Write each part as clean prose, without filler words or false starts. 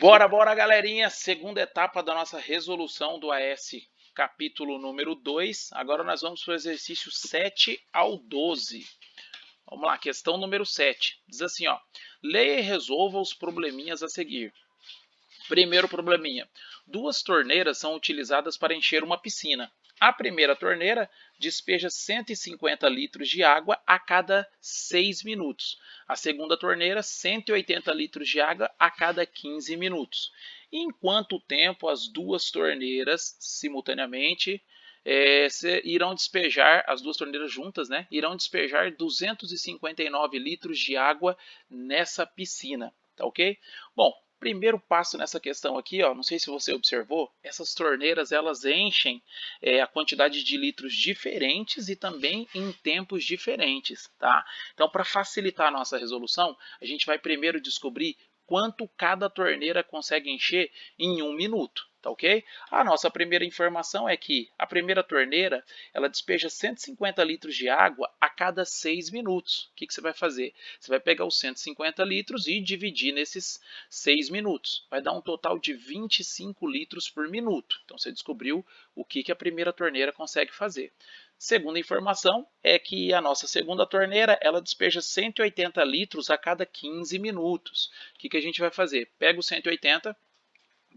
Bora, galerinha! Segunda etapa da nossa resolução do AS, capítulo número 2. Agora nós vamos para o exercício 7 ao 12. Vamos lá, questão número 7. Diz assim, ó. Leia e resolva os probleminhas a seguir. Primeiro probleminha. Duas torneiras são utilizadas para encher uma piscina. A primeira torneira despeja 150 litros de água a cada 6 minutos. A segunda torneira, 180 litros de água a cada 15 minutos. Em quanto tempo as duas torneiras, simultaneamente, irão despejar, as duas torneiras juntas, né, irão despejar 259 litros de água nessa piscina, tá ok? Bom, primeiro passo nessa questão aqui, ó, não sei se você observou, essas torneiras elas enchem a quantidade de litros diferentes e também em tempos diferentes, tá? Então, para facilitar a nossa resolução, a gente vai primeiro descobrir quanto cada torneira consegue encher em 1 minuto. Tá ok? A nossa primeira informação é que a primeira torneira ela despeja 150 litros de água a cada 6 minutos. O que você vai fazer? Você vai pegar os 150 litros e dividir nesses 6 minutos. Vai dar um total de 25 litros por minuto. Então você descobriu o que a primeira torneira consegue fazer. Segunda informação é que a nossa segunda torneira ela despeja 180 litros a cada 15 minutos. O que a gente vai fazer? Pega os 180,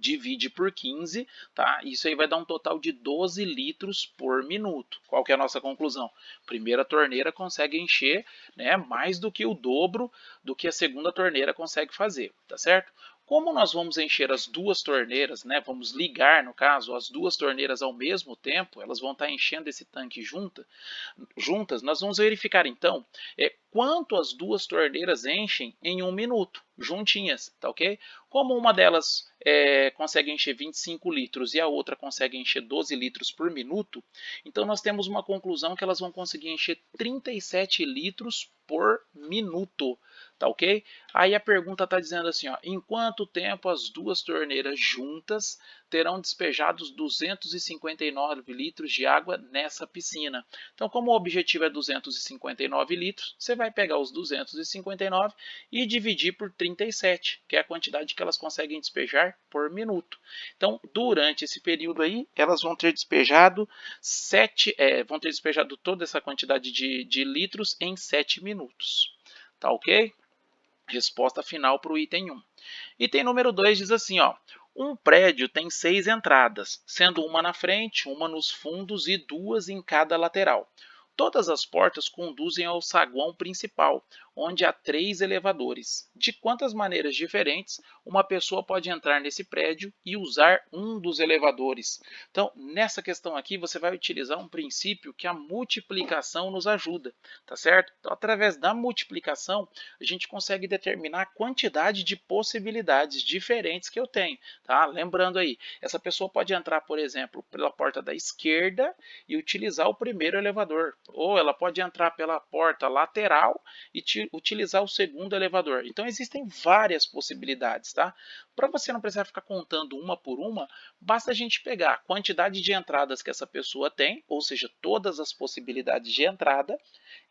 divide por 15, tá? Isso aí vai dar um total de 12 litros por minuto. Qual que é a nossa conclusão? Primeira torneira consegue encher, né, mais do que o dobro do que a segunda torneira consegue fazer, tá certo? Como nós vamos encher as duas torneiras, né, vamos ligar, no caso, as duas torneiras ao mesmo tempo, elas vão estar enchendo esse tanque juntas, nós vamos verificar então quanto as duas torneiras enchem em 1 minuto, juntinhas, tá ok? Como uma delas consegue encher 25 litros e a outra consegue encher 12 litros por minuto, então nós temos uma conclusão que elas vão conseguir encher 37 litros por minuto, tá ok? Aí a pergunta está dizendo assim, ó, em quanto tempo as duas torneiras juntas terão despejados 259 litros de água nessa piscina? Então, como o objetivo é 259 litros, você vai pegar os 259 e dividir por 37, que é a quantidade que elas conseguem despejar por minuto. Então, durante esse período aí, elas vão ter despejado toda essa quantidade de litros em 7 minutos. Tá ok? Resposta final para o item 1. Item número 2 diz assim, ó. Um prédio tem 6 entradas, sendo uma na frente, uma nos fundos e 2 em cada lateral. Todas as portas conduzem ao saguão principal, onde há 3 elevadores. De quantas maneiras diferentes uma pessoa pode entrar nesse prédio e usar um dos elevadores? Então, nessa questão aqui, você vai utilizar um princípio que a multiplicação nos ajuda, tá certo? Então, através da multiplicação, a gente consegue determinar a quantidade de possibilidades diferentes que eu tenho, tá? Lembrando aí, essa pessoa pode entrar, por exemplo, pela porta da esquerda e utilizar o primeiro elevador, ou ela pode entrar pela porta lateral e utilizar o segundo elevador. Então existem várias possibilidades, tá? Para você não precisar ficar contando uma por uma, basta a gente pegar a quantidade de entradas que essa pessoa tem, ou seja, todas as possibilidades de entrada,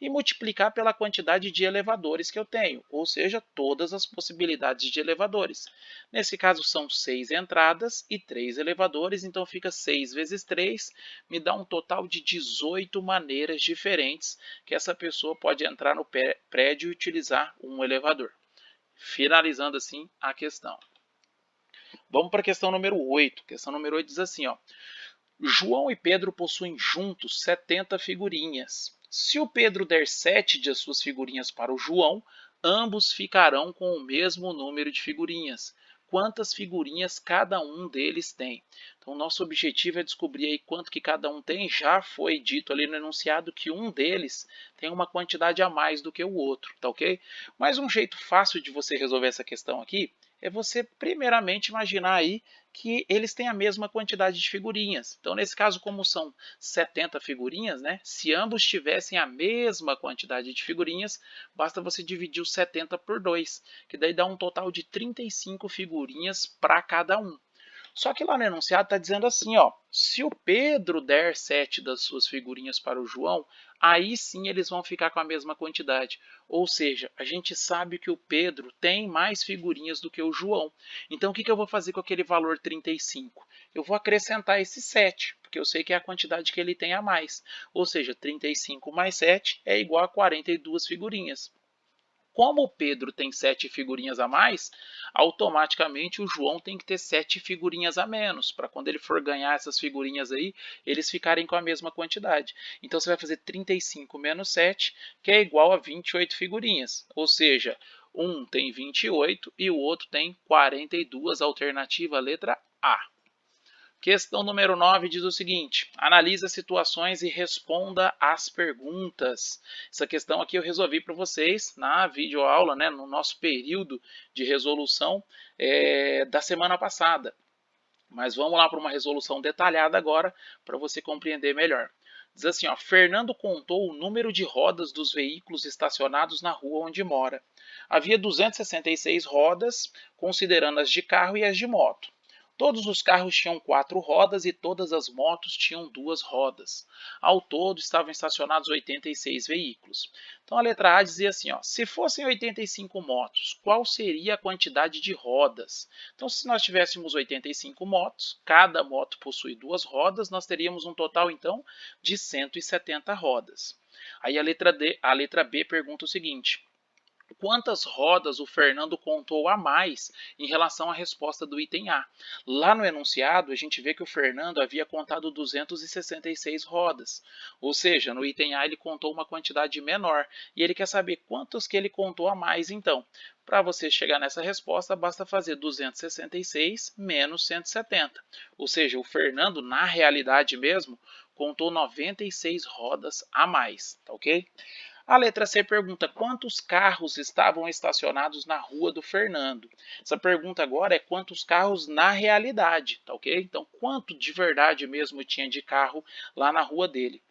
e multiplicar pela quantidade de elevadores que eu tenho, ou seja, todas as possibilidades de elevadores. Nesse caso são 6 entradas e 3 elevadores, então fica 6 vezes 3, me dá um total de 18 maneiras diferentes que essa pessoa pode entrar no prédio e utilizar um elevador. Finalizando assim a questão. Vamos para a questão número 8. A questão número 8 diz assim, ó. João e Pedro possuem juntos 70 figurinhas. Se o Pedro der 7 de suas figurinhas para o João, ambos ficarão com o mesmo número de figurinhas. Quantas figurinhas cada um deles tem? Então, nosso objetivo é descobrir aí quanto que cada um tem. Já foi dito ali no enunciado que um deles tem uma quantidade a mais do que o outro, tá ok? Mas um jeito fácil de você resolver essa questão aqui é você primeiramente imaginar aí que eles têm a mesma quantidade de figurinhas. Então, nesse caso, como são 70 figurinhas, né? Se ambos tivessem a mesma quantidade de figurinhas, basta você dividir os 70 por 2, que daí dá um total de 35 figurinhas para cada um. Só que lá no enunciado está dizendo assim, ó, se o Pedro der 7 das suas figurinhas para o João, aí sim eles vão ficar com a mesma quantidade. Ou seja, a gente sabe que o Pedro tem mais figurinhas do que o João. Então o que eu vou fazer com aquele valor 35? Eu vou acrescentar esse 7, porque eu sei que é a quantidade que ele tem a mais. Ou seja, 35 mais 7 é igual a 42 figurinhas. Como o Pedro tem 7 figurinhas a mais, automaticamente o João tem que ter 7 figurinhas a menos, para quando ele for ganhar essas figurinhas aí, eles ficarem com a mesma quantidade. Então você vai fazer 35 menos 7, que é igual a 28 figurinhas. Ou seja, um tem 28 e o outro tem 42, alternativa letra A. Questão número 9 diz o seguinte: analise situações e responda às perguntas. Essa questão aqui eu resolvi para vocês na videoaula, né, no nosso período de resolução da semana passada. Mas vamos lá para uma resolução detalhada agora para você compreender melhor. Diz assim, ó, Fernando contou o número de rodas dos veículos estacionados na rua onde mora. Havia 266 rodas, considerando as de carro e as de moto. Todos os carros tinham 4 rodas e todas as motos tinham 2 rodas. Ao todo estavam estacionados 86 veículos. Então a letra A dizia assim, ó, se fossem 85 motos, qual seria a quantidade de rodas? Então se nós tivéssemos 85 motos, cada moto possui 2 rodas, nós teríamos um total então de 170 rodas. Aí a letra B pergunta o seguinte: quantas rodas o Fernando contou a mais em relação à resposta do item A? Lá no enunciado, a gente vê que o Fernando havia contado 266 rodas. Ou seja, no item A ele contou uma quantidade menor. E ele quer saber quantos que ele contou a mais, então. Para você chegar nessa resposta, basta fazer 266 menos 170. Ou seja, o Fernando, na realidade mesmo, contou 96 rodas a mais, tá ok? A letra C pergunta quantos carros estavam estacionados na rua do Fernando. Essa pergunta agora é quantos carros na realidade, tá ok? Então, quanto de verdade mesmo tinha de carro lá na rua dele.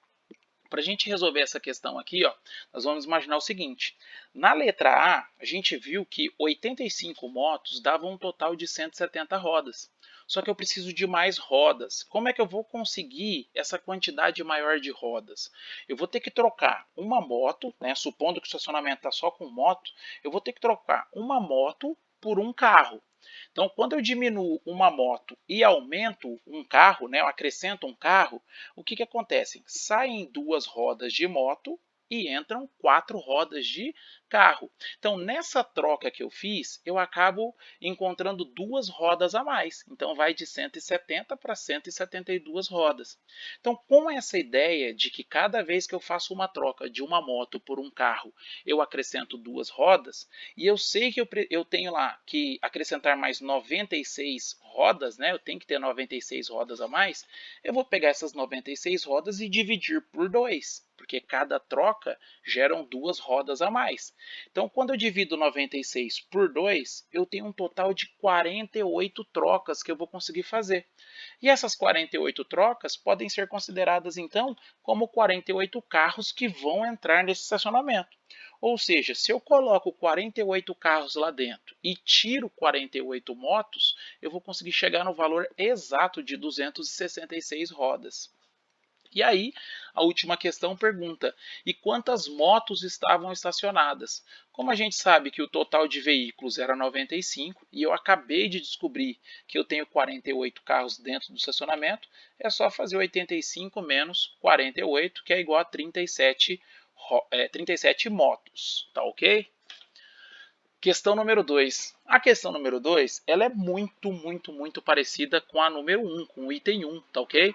Para a gente resolver essa questão aqui, ó, nós vamos imaginar o seguinte. Na letra A gente viu que 85 motos davam um total de 170 rodas. Só que eu preciso de mais rodas. Como é que eu vou conseguir essa quantidade maior de rodas? Eu vou ter que trocar uma moto, né, supondo que o estacionamento está só com moto, eu vou ter que trocar uma moto por um carro. Então, quando eu diminuo uma moto e aumento um carro, né, eu acrescento um carro, o que acontece? Saem 2 rodas de moto e entram 4 rodas de carro. Então, nessa troca que eu fiz, eu acabo encontrando 2 rodas a mais. Então, vai de 170 para 172 rodas. Então, com essa ideia de que cada vez que eu faço uma troca de uma moto por um carro, eu acrescento 2 rodas, e eu sei que eu tenho lá que acrescentar mais 96 rodas, né? Eu tenho que ter 96 rodas a mais, eu vou pegar essas 96 rodas e dividir por 2, porque cada troca geram 2 rodas a mais. Então, quando eu divido 96 por 2, eu tenho um total de 48 trocas que eu vou conseguir fazer. E essas 48 trocas podem ser consideradas, então, como 48 carros que vão entrar nesse estacionamento. Ou seja, se eu coloco 48 carros lá dentro e tiro 48 motos, eu vou conseguir chegar no valor exato de 266 rodas. E aí, a última questão pergunta: e quantas motos estavam estacionadas? Como a gente sabe que o total de veículos era 95 e eu acabei de descobrir que eu tenho 48 carros dentro do estacionamento, é só fazer 85 menos 48, que é igual a 37 motos, tá ok? Questão número 2. A questão número 2, ela é muito parecida com a número 1, com o item 1, tá ok?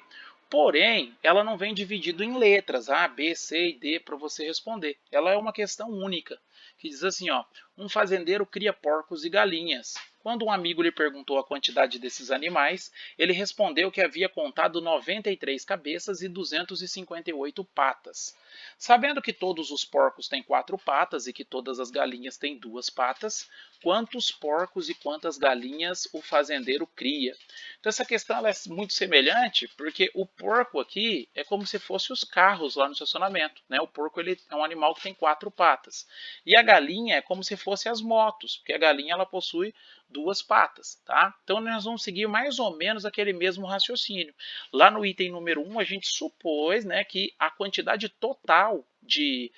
Porém, ela não vem dividida em letras A, B, C e D para você responder. Ela é uma questão única, que diz assim, ó, um fazendeiro cria porcos e galinhas. Quando um amigo lhe perguntou a quantidade desses animais, ele respondeu que havia contado 93 cabeças e 258 patas. Sabendo que todos os porcos têm 4 patas e que todas as galinhas têm 2 patas, quantos porcos e quantas galinhas o fazendeiro cria? Então essa questão ela é muito semelhante, porque o porco aqui é como se fosse os carros lá no estacionamento, né? O porco ele é um animal que tem 4 patas. E a galinha é como se fosse as motos, porque a galinha ela possui duas patas, tá? Então nós vamos seguir mais ou menos aquele mesmo raciocínio. Lá no item número 1, a gente supôs, né, que a quantidade total de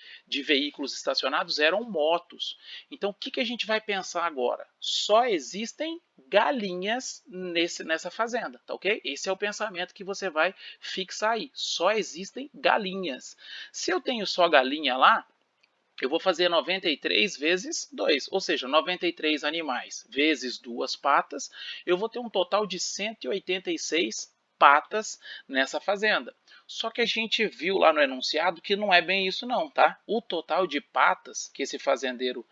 veículos estacionados eram motos. Então o que a gente vai pensar agora? Só existem galinhas nessa fazenda, tá ok? Esse é o pensamento que você vai fixar aí. Só existem galinhas. Se eu tenho só galinha lá, eu vou fazer 93 vezes 2, ou seja, 93 animais vezes duas patas, eu vou ter um total de 186 patas nessa fazenda. Só que a gente viu lá no enunciado que não é bem isso não, tá? O total de patas que esse fazendeiro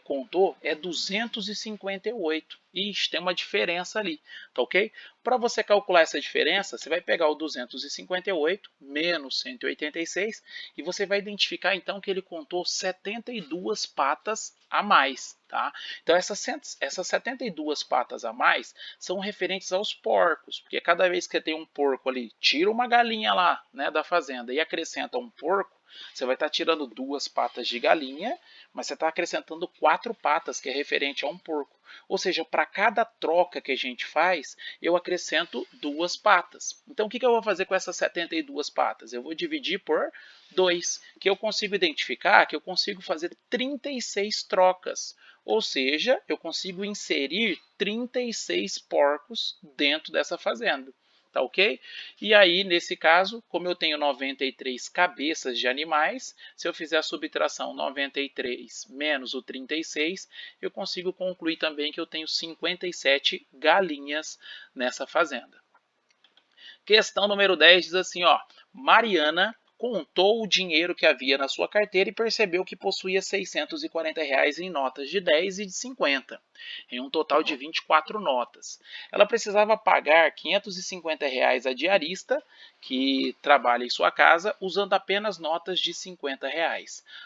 contou é 258. Ixi, tem uma diferença ali, tá ok? Para você calcular essa diferença, você vai pegar o 258 menos 186 e você vai identificar então que ele contou 72 patas a mais, tá? Então essas 72 patas a mais são referentes aos porcos, porque cada vez que tem um porco ali, tira uma galinha lá, né, da fazenda e acrescenta um porco, você vai estar tirando duas patas de galinha, mas você está acrescentando 4 patas, que é referente a um porco. Ou seja, para cada troca que a gente faz, eu acrescento 2 patas. Então, o que eu vou fazer com essas 72 patas? Eu vou dividir por 2, que eu consigo identificar que eu consigo fazer 36 trocas. Ou seja, eu consigo inserir 36 porcos dentro dessa fazenda. Tá ok? E aí, nesse caso, como eu tenho 93 cabeças de animais, se eu fizer a subtração 93 menos o 36, eu consigo concluir também que eu tenho 57 galinhas nessa fazenda. Questão número 10 diz assim, ó, Mariana contou o dinheiro que havia na sua carteira e percebeu que possuía R$ 640 em notas de 10 e de 50, em um total de 24 notas. Ela precisava pagar R$ 550 a diarista, que trabalha em sua casa, usando apenas notas de R$ 50.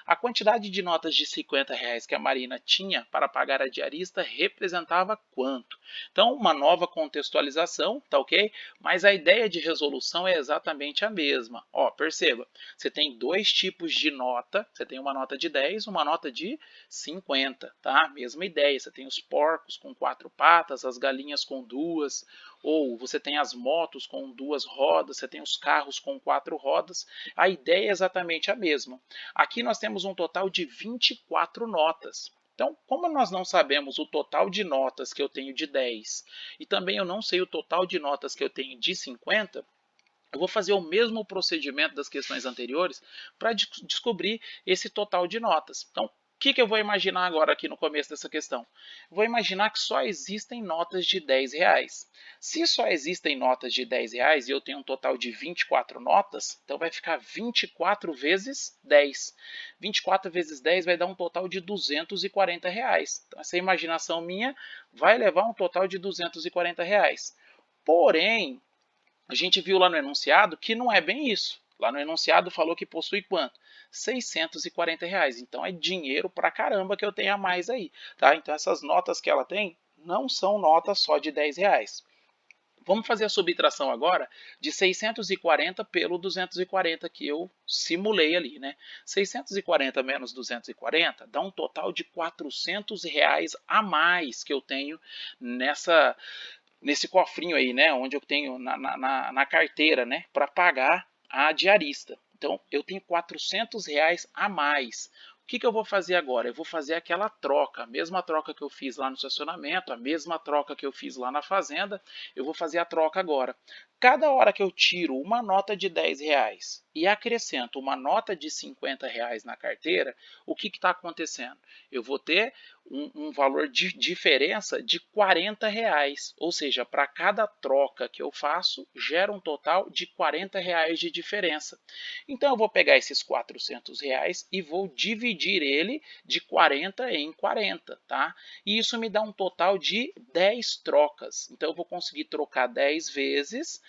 A quantidade de notas de R$ 50 que a Marina tinha para pagar a diarista representava quanto? Então, uma nova contextualização, tá ok? Mas a ideia de resolução é exatamente a mesma. Ó, perceba, você tem dois tipos de nota, você tem uma nota de 10, uma nota de 50, tá? Mesma ideia, você tem os porcos com 4 patas, as galinhas com 2, ou você tem as motos com 2 rodas, você tem os carros com 4 rodas, a ideia é exatamente a mesma. Aqui nós temos um total de 24 notas. Então, como nós não sabemos o total de notas que eu tenho de 10 e também eu não sei o total de notas que eu tenho de 50, eu vou fazer o mesmo procedimento das questões anteriores para descobrir esse total de notas. Então, o que eu vou imaginar agora aqui no começo dessa questão? Vou imaginar que só existem notas de R$ 10. Se só existem notas de R$ 10 e eu tenho um total de 24 notas, então vai ficar 24 vezes 10. 24 vezes 10 vai dar um total de R$ 240. Então, essa imaginação minha vai levar um total de R$ 240. Porém, a gente viu lá no enunciado que não é bem isso. Lá no enunciado falou que possui quanto? R$ 640. Então é dinheiro pra caramba que eu tenho a mais aí. Tá? Então essas notas que ela tem não são notas só de R$ 10. Vamos fazer a subtração agora de 640 pelo 240 que eu simulei ali, né? 640 menos 240 dá um total de R$ 400 a mais que eu tenho nesse cofrinho aí, né, onde eu tenho na carteira, né, para pagar a diarista. Então, eu tenho R$ 400 a mais. O que eu vou fazer agora? Eu vou fazer aquela troca, a mesma troca que eu fiz lá no estacionamento, a mesma troca que eu fiz lá na fazenda, eu vou fazer a troca agora. Cada hora que eu tiro uma nota de R$ 10 e acrescento uma nota de R$ 50 na carteira, o que está acontecendo? Eu vou ter um valor de diferença de R$ 40, ou seja, para cada troca que eu faço, gera um total de R$ 40 de diferença. Então eu vou pegar esses R$ 400 e vou dividir ele de 40 em 40, tá? E isso me dá um total de 10 trocas. Então eu vou conseguir trocar 10 vezes,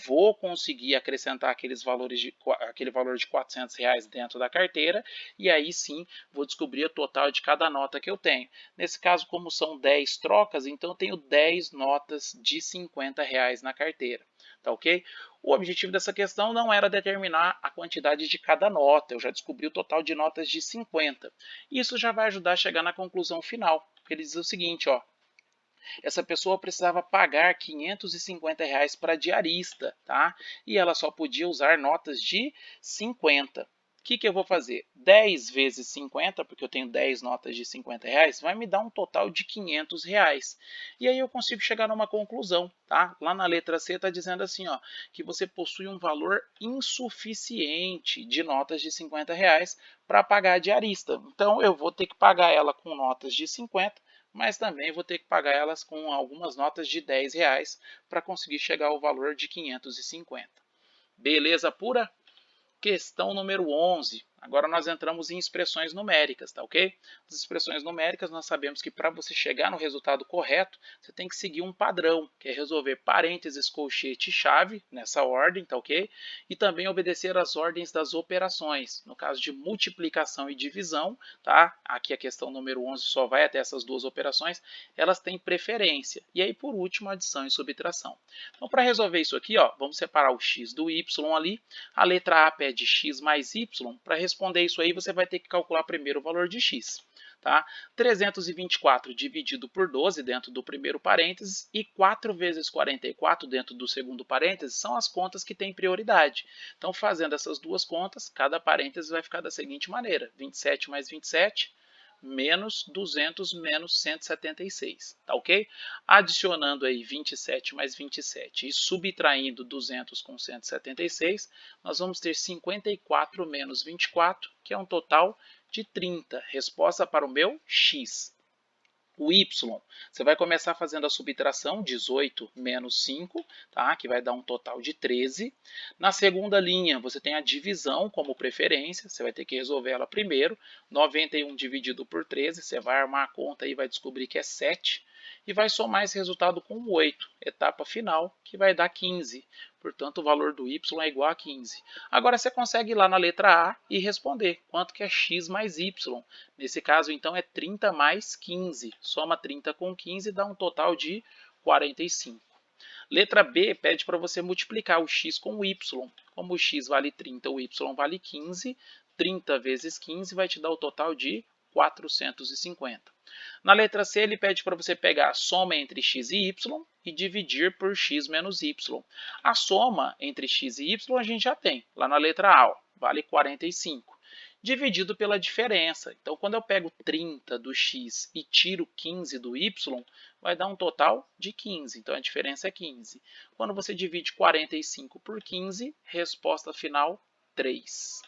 vou conseguir acrescentar aquele valor de R$ 400 dentro da carteira e aí sim vou descobrir o total de cada nota que eu tenho. Nesse caso, como são 10 trocas, então eu tenho 10 notas de R$ 50 na carteira. tá ok? O objetivo dessa questão não era determinar a quantidade de cada nota, eu já descobri o total de notas de 50. Isso já vai ajudar a chegar na conclusão final, porque ele diz o seguinte, ó, essa pessoa precisava pagar R$ 550 para diarista, tá? E ela só podia usar notas de 50. O que eu vou fazer? 10 vezes 50, porque eu tenho 10 notas de 50 reais, vai me dar um total de 500 reais. E aí eu consigo chegar numa conclusão, tá? Lá na letra C está dizendo assim, ó, que você possui um valor insuficiente de notas de 50 reais para pagar a diarista. Então eu vou ter que pagar ela com notas de 50, mas também vou ter que pagar elas com algumas notas de 10 reais para conseguir chegar ao valor de 550. Beleza pura? Questão número 11. Agora nós entramos em expressões numéricas, tá ok? As expressões numéricas nós sabemos que para você chegar no resultado correto, você tem que seguir um padrão, que é resolver parênteses, colchete e chave, nessa ordem, tá ok? E também obedecer às ordens das operações. No caso de multiplicação e divisão, tá? Aqui a questão número 11 só vai até essas duas operações, elas têm preferência. E aí, por último, adição e subtração. Então, para resolver isso aqui, ó, vamos separar o x do y ali. A letra A pede x mais y. Para responder isso aí, você vai ter que calcular primeiro o valor de x. Tá? 324 dividido por 12 dentro do primeiro parênteses e 4 vezes 44 dentro do segundo parênteses são as contas que têm prioridade. Então, fazendo essas duas contas, cada parênteses vai ficar da seguinte maneira: 27 mais 27 menos 200 menos 176, tá ok? Adicionando aí 27 mais 27 e subtraindo 200 com 176, nós vamos ter 54 menos 24, que é um total de 30. Resposta para o meu x. O y, você vai começar fazendo a subtração, 18 menos 5, tá? Que vai dar um total de 13. Na segunda linha, você tem a divisão como preferência, você vai ter que resolver ela primeiro. 91 dividido por 13, você vai armar a conta e vai descobrir que é 7. E vai somar esse resultado com 8, etapa final, que vai dar 15. Portanto, o valor do y é igual a 15. Agora você consegue ir lá na letra A e responder quanto que é x mais y. Nesse caso, então, é 30 mais 15. Soma 30 com 15 dá um total de 45. Letra B pede para você multiplicar o x com o y. Como o x vale 30, o y vale 15. 30 vezes 15 vai te dar o total de 450. Na letra C, ele pede para você pegar a soma entre x e y e dividir por x menos y. A soma entre x e y a gente já tem, lá na letra A, ó, vale 45. Dividido pela diferença. Então, quando eu pego 30 do x e tiro 15 do y, vai dar um total de 15. Então, a diferença é 15. Quando você divide 45 por 15, resposta final, 3.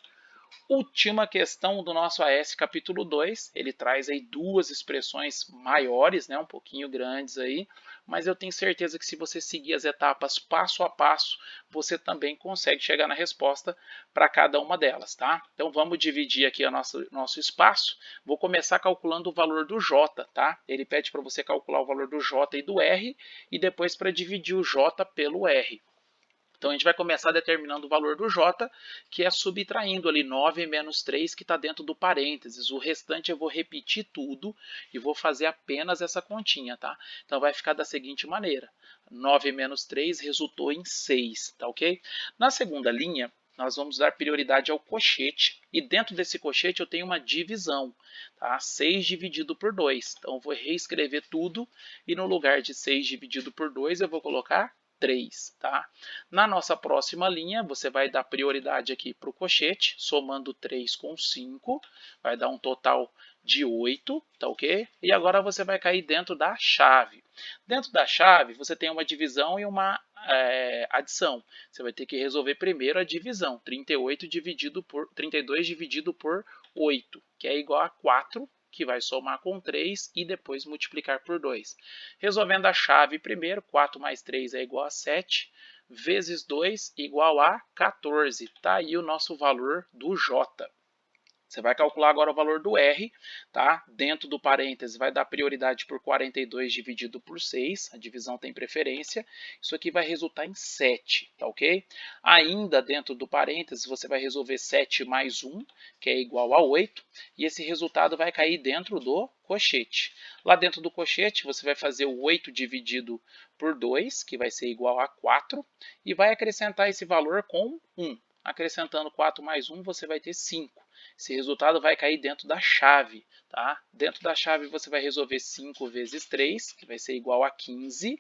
Última questão do nosso AS capítulo 2, ele traz aí duas expressões maiores, né, um pouquinho grandes aí, mas eu tenho certeza que se você seguir as etapas passo a passo, você também consegue chegar na resposta para cada uma delas, tá? Então vamos dividir aqui o nosso espaço, vou começar calculando o valor do J, tá? Ele pede para você calcular o valor do J e do R, e depois para dividir o J pelo R. Então, a gente vai começar determinando o valor do J, que é subtraindo ali 9 menos 3, que está dentro do parênteses. O restante eu vou repetir tudo e vou fazer apenas essa continha, tá? Então, vai ficar da seguinte maneira. 9 menos 3 resultou em 6, tá ok? Na segunda linha, nós vamos dar prioridade ao cochete. E dentro desse cochete eu tenho uma divisão, tá? 6 dividido por 2. Então, eu vou reescrever tudo e no lugar de 6 dividido por 2, eu vou colocar 3, tá? Na nossa próxima linha, você vai dar prioridade aqui para o cochete, somando 3 com 5, vai dar um total de 8, tá ok? E agora você vai cair dentro da chave. Dentro da chave, você tem uma divisão e uma adição. Você vai ter que resolver primeiro a divisão, 32 dividido por 8, que é igual a 4, que vai somar com 3 e depois multiplicar por 2. Resolvendo a chave primeiro, 4 mais 3 é igual a 7, vezes 2 igual a 14. Está aí o nosso valor do J. Você vai calcular agora o valor do R, tá? Dentro do parêntese vai dar prioridade por 42 dividido por 6, a divisão tem preferência. Isso aqui vai resultar em 7, tá ok? Ainda dentro do parêntese você vai resolver 7 mais 1, que é igual a 8, e esse resultado vai cair dentro do cochete. Lá dentro do cochete você vai fazer o 8 dividido por 2, que vai ser igual a 4, e vai acrescentar esse valor com 1. Acrescentando 4 mais 1, você vai ter 5. Esse resultado vai cair dentro da chave, tá? Dentro da chave você vai resolver 5 vezes 3, que vai ser igual a 15,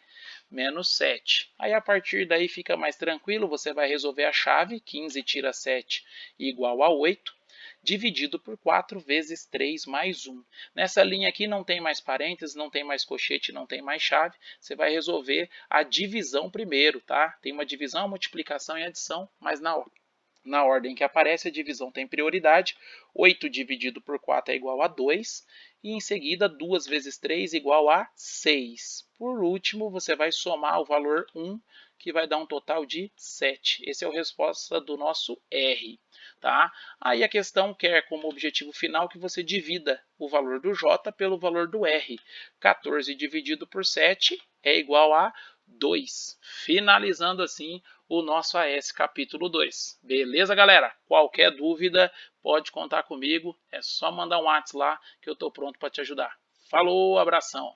menos 7. Aí a partir daí fica mais tranquilo, você vai resolver a chave, 15 tira 7 igual a 8, dividido por 4 vezes 3 mais 1. Nessa linha aqui não tem mais parênteses, não tem mais cochete, não tem mais chave. Você vai resolver a divisão primeiro, tá? Tem uma divisão, multiplicação e adição, mas na ordem que aparece, a divisão tem prioridade. 8 dividido por 4 é igual a 2. E em seguida, 2 vezes 3 é igual a 6. Por último, você vai somar o valor 1, que vai dar um total de 7. Essa é a resposta do nosso R. Tá? Aí a questão quer como objetivo final que você divida o valor do J pelo valor do R. 14 dividido por 7 é igual a 2. Finalizando assim o nosso AS capítulo 2. Beleza, galera? Qualquer dúvida, pode contar comigo. É só mandar um WhatsApp lá que eu estou pronto para te ajudar. Falou, abração!